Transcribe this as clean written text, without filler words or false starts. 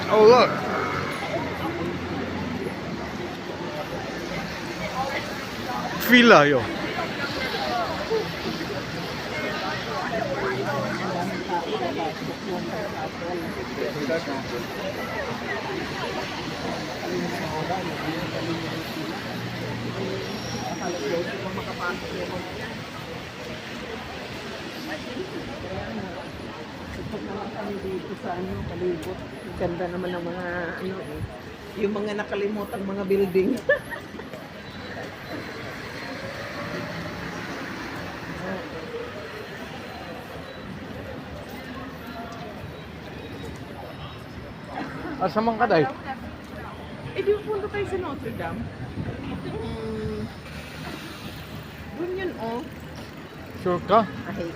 Oh, look. Fila yun. Pag naman kami dito sa palibot. Ganda naman ng mga yung mga nakalimutang mga building. Asa man ka day? Di punta tayo sa Notre Dame. Doon yun, oh. Sure ka? Ay,